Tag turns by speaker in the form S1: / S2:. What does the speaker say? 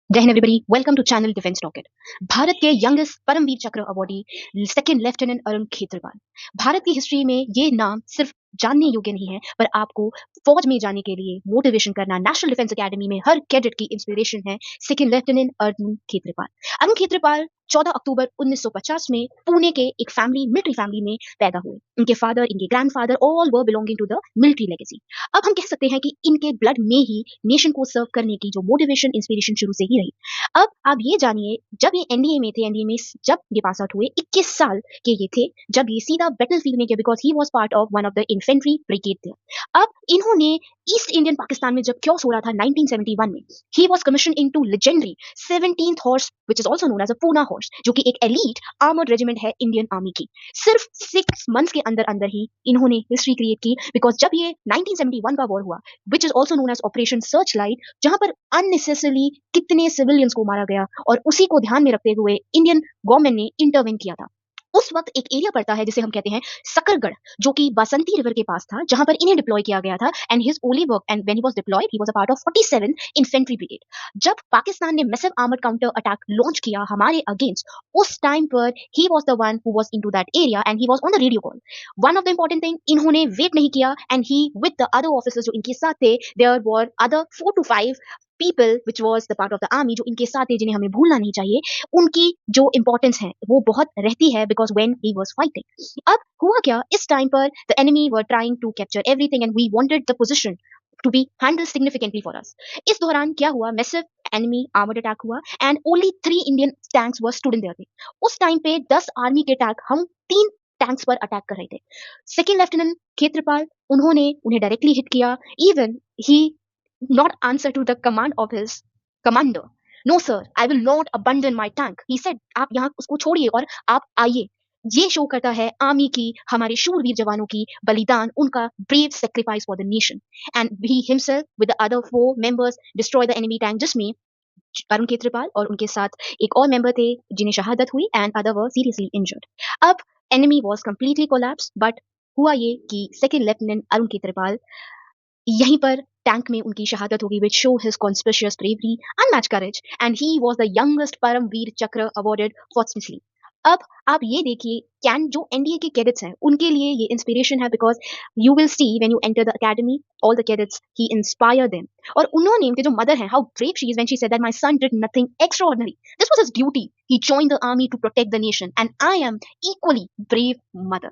S1: जय हिंद everybody, welcome to channel defence rocket. Bharat के youngest Param Vir Chakra awardee second lieutenant Arun Khetarpal. Bharat की हिस्ट्री में ये नाम सिर्फ जानने योग्य नहीं है, पर आपको फौज में जाने के लिए मोटिवेशन करना, नेशनल डिफेंस एकेडमी में हर कैडेट की इंस्पिरेशन है सेकंड लेफ्टिनेंट अरुण खेत्रपाल। अरुण खेत्रपाल 14 अक्टूबर 1950 में पुणे के एक मिलिट्री फैमिली में पैदा हुए। उनके फादर, इनके grandfather all were belonging to the military legacy. अब हम कह सकते हैं कि इनके ब्लड में ही नेशन को सर्व करने की जो मोटिवेशन, इंस्पिरेशन शुरू से ही रही। अब आप ये जानिए, जब ये एनडीए में थे, एनडीए में जब ये पास आउट हुए 21 साल के ये थे, जब ये सीधा बैटलफील्ड में गए, because he was part of one of the infantry brigade there. अब इन्होंने ईस्ट इंडियन पाकिस्तान में जब क्योस हो रहा था 1971 में, he was commission into legendary 17th horse which is also known as a Poona horse, जो कि एक एलीट आर्मर्ड रेजिमेंट है इंडियन आर्मी की। सिर्फ 6 मंथ्स के अंदर अंदर ही इन्होंने हिस्ट्री क्रिएट की, बिकॉज जब ये 1971 का वॉर हुआ, which is also known as operation searchlight, जहां पर अननेसेसरली कितने सिविलियंस को मारा गया, और उसी को ध्यान में रखते हुए इंडियन गवर्नमेंट ने इंटरवेन किया था। उस वक्त एक एरिया पड़ता है जिसे हम कहते हैं सकरगढ़, जो कि बासंती रिवर के पास था, जहां पर इन्हें डिप्लॉय किया गया था। And his only work, and when he was deployed, he was a part of 47 infantry brigade. जब पाकिस्तान ने massive armoured counter attack launch किया हमारे अगेंस्ट, उस टाइम पर he was the one who was into that area and he was on the radio call. One of the important thing, इन्होंने wait नहीं किया, and he with the other officers जो इनके साथ थे, there were other 4 to 5 people which was the part of the army, जो इनके साथ है, जिन्हें हमें भूलना नहीं चाहिए। उनकी जो इंपॉर्टेंस है वो बहुत रहती है, because when he was fighting. अब हुआ क्या, इस टाइम पर the enemy were trying to capture everything and we wanted the position to be handle significantly for us. इस दौरान क्या हुआ, मैसिव एनिमी आर्मर्ड अटैक हुआ, and only 3 Indian tanks were stood in their way. उस time पे 10 army के tank हम 3 tanks पर अटैक कर रहे थे। सेकेंड लेफ्टिनेंट खेत्रपाल, उन्होंने उन्हें डायरेक्टली हिट किया। Even he not answer to the command of his commander. No sir, I will not abandon my tank. He said, आप यहाँ उसको छोड़िए और आप आइए। ये शो करता है आर्मी की, हमारे शूरवीर जवानों की बलिदान, उनका brave sacrifice for the nation. And he himself with the other 4 members destroy the enemy tank, जिसमें अरुण खेत्रपाल और उनके साथ एक और मेंबर थे जिन्हें शहादत हुई, and other were seriously injured. अब enemy was completely collapse, but हुआ ये कि सेकंड लेफ्टिनेंट अरुण खेत्रपाल यहीं पर टैंक में उनकी शहादत होगी, which show his conspicuous bravery, unmatch courage, and he was the youngest Param Vir Chakra awarded fortunately. अब आप ये देखिए, कैन जो एनडीए के कैडेट्स हैं उनके लिए ये इंस्पिरेशन है, because you will see when you enter the academy, all the cadets, he inspire them. और उन्होंने, उनके जो मदर हैं, how brave she is when she said that my son did nothing extraordinary, this was his duty, he joined the army to protect the nation, and I am equally brave mother.